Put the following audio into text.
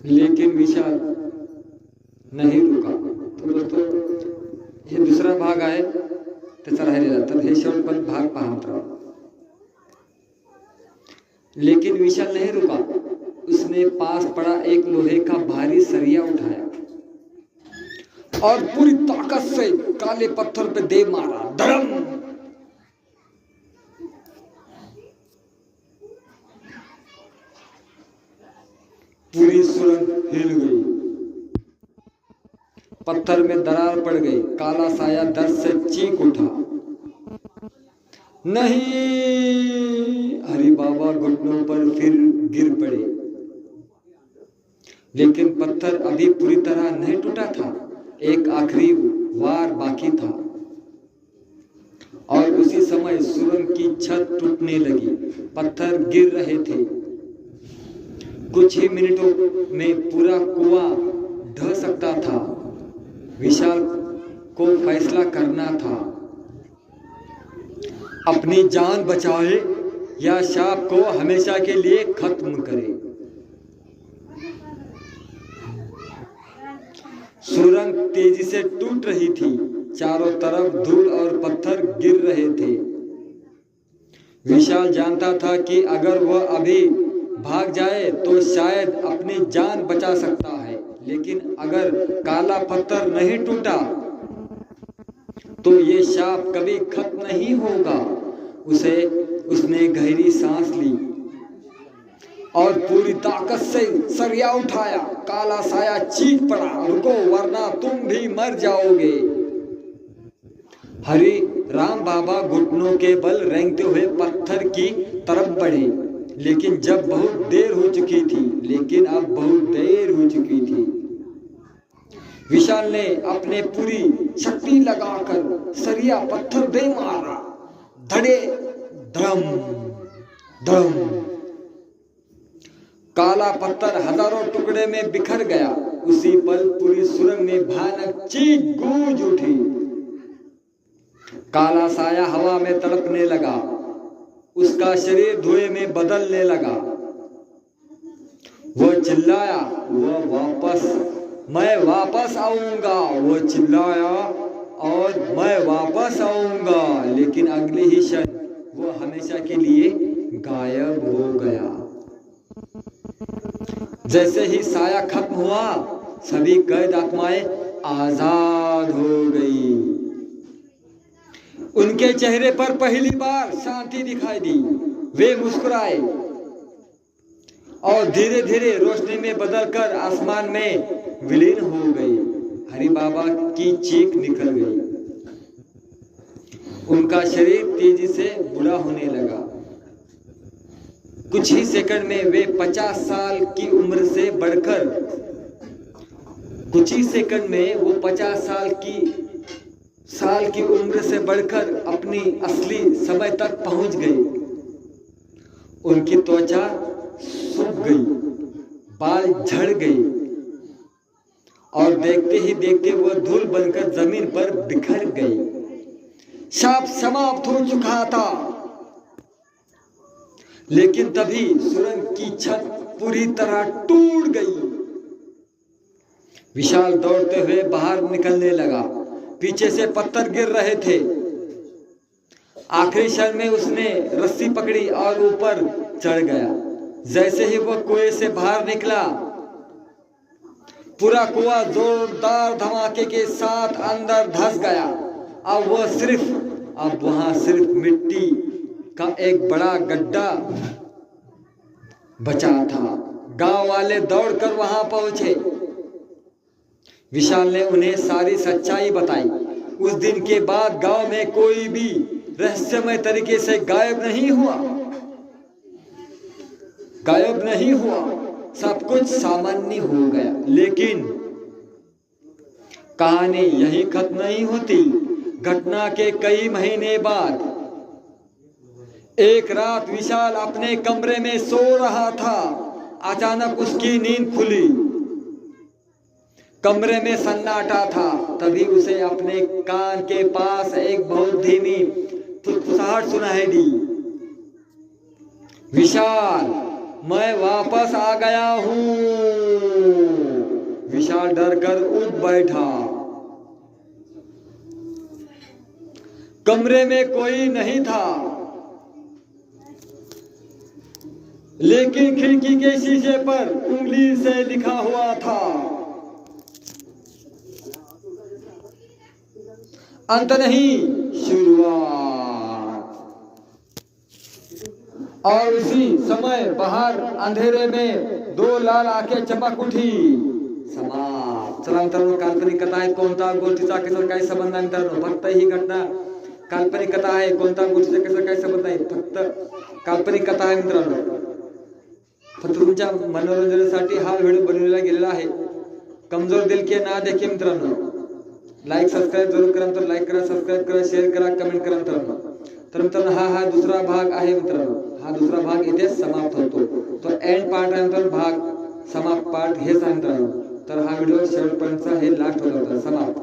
लेकिन विशाल नहीं रुका। तो दोस्तों हे दुसरा भाग आहे त्याचा राहिलेला, तर हे शेवटपर्यंत भाग पाहत राहा। लेकिन विशाल नहीं रुका, उसने पास पड़ा एक लोहे का भारी सरिया उठाया और पूरी ताकत से काले पत्थर पे दे मारा। धड़म! पूरी सुरंग हिल गई, पत्थर में दरार पड़ गई। काला साया दर्द से चीख उठा। नहीं! हरि बाबा घुटनों पर फिर गिर पड़े, लेकिन पत्थर अभी पूरी तरह नहीं टूटा था। एक आखिरी वार बाकी था और उसी समय सुरंग की छत टूटने लगी। पत्थर गिर रहे थे। कुछ ही मिनटों में पूरा कुआं ढह सकता था। विशाल को फैसला करना था, अपनी जान बचाए या शाप को हमेशा के लिए खत्म करे। सुरंग तेजी से टूट रही थी, चारों तरफ धूल और पत्थर गिर रहे थे। विशाल जानता था कि अगर वह अभी भाग जाए तो शायद अपनी जान बचा सकता है, लेकिन अगर काला पत्थर नहीं टूटा तो ये शाप कभी खत्म नहीं होगा। उसने गहरी सांस ली और पूरी ताकत से सरिया उठाया। काला साया चीख पड़ा, रुको वरना तुम भी मर जाओगे। हरि राम बाबा घुटनों के बल रेंगते हुए पत्थर की तरफ बढ़े, लेकिन अब बहुत देर हो चुकी थी। विशाल ने अपने पूरी शक्ति लगाकर सरिया पत्थर दे मारा। धड़े धड़म धड़म। काला पत्थर हजारों टुकड़े में बिखर गया। उसी पल पूरी सुरंग में भयानक चीख गूंज उठी। काला साया हवा में तड़पने लगा, उसका शरीर धुएं में बदलने लगा। वह चिल्लाया, मैं वापस आऊंगा। वह चिल्लाया और मैं वापस आऊंगा, लेकिन अगले ही क्षण वह हमेशा के लिए गायब हो गया। जैसे ही साया खत्म हुआ, सभी कैद आत्माएं आजाद हो गई। उनके चेहरे पर पहली बार शांति दिखाई दी। वे मुस्कुराए और धीरे धीरे रोशनी में बदलकर आसमान में विलीन हो गई। हरि बाबा की चीख निकल गई। उनका शरीर तेजी से बूढ़ा होने लगा। कुछ ही सेकंड में वे 50 साल की उम्र से बढ़कर साल की उम्र से बढ़कर अपनी असली समय तक पहुंच गए। उनकी त्वचा सूख गई, बाल झड़ गए और देखते ही देखते वह धूल बनकर जमीन पर बिखर गई। शाप समाप्त हो चुका था, लेकिन तभी सुरंग की छत पूरी तरह टूट गई। विशाल दौड़ते हुए बाहर निकलने लगा। पीछे से पत्थर गिर रहे थे। आखिरी क्षण में उसने रस्सी पकड़ी और ऊपर चढ़ गया। जैसे ही वह कुएं से बाहर निकला, पूरा कुआं जोरदार धमाके के साथ अंदर धंस गया। अब वहां सिर्फ मिट्टी का एक बड़ा गड्ढा बचा था। गांव वाले दौड़कर वहां पहुंचे। विशाल ने उन्हें सारी सच्चाई बताई। उस दिन के बाद गांव में कोई भी रहस्यमय तरीके से गायब नहीं हुआ। सब कुछ सामान्य हो गया। लेकिन कहानी यही खत्म नहीं होती। घटना के कई महीने बाद एक रात विशाल अपने कमरे में सो रहा था। अचानक उसकी नींद खुली। कमरे में सन्नाटा था। तभी उसे अपने कान के पास एक बहुत धीमी फुसफुसाहट सुनाई दी। विशाल, मैं वापस आ गया हूं। डर कर उठ बैठा। कमरे में कोई नहीं था, लेकिन खिड़की के शीशे पर उंगली से लिखा हुआ था, अंत नहीं शुरुआत। और उसी समय बाहर अंधेरे में दो लाल आंखें चमक उठी। समाप्त। चला मित्रांनो, काल्पनिक कथा आहे, कोणता गोष्टीचा कसं काही संबंध नाही मित्रांनो, फक्त ही घटना काल्पनिक कथा आहे, कोणता गोष्टीचा कसं काही संबंध नाही, फक्त काल्पनिक कथा आहे मित्रांनो, फक्त तुमच्या मनोरंजनासाठी हा व्हिडिओ बनवलेला गेलेला आहे। कमजोर दिल के ना देखिए मित्रांनो, लाईक सबस्क्राईब जरूर करा, तर लाईक करा, सबस्क्राईब करा, शेअर करा, कमेंट करा मित्रांनो। तर मित्रांनो हा दुसरा भाग आहे मित्रांनो, हा दुसरा भाग इथे समाप्त होतो, तो एंड पार्ट आहे मित्रांनो, भाग समाप्त पार्ट हेच आहे मित्रांनो। तर हा व्हिडिओ शेवटपर्यंत हे लास्ट होता समाप्त।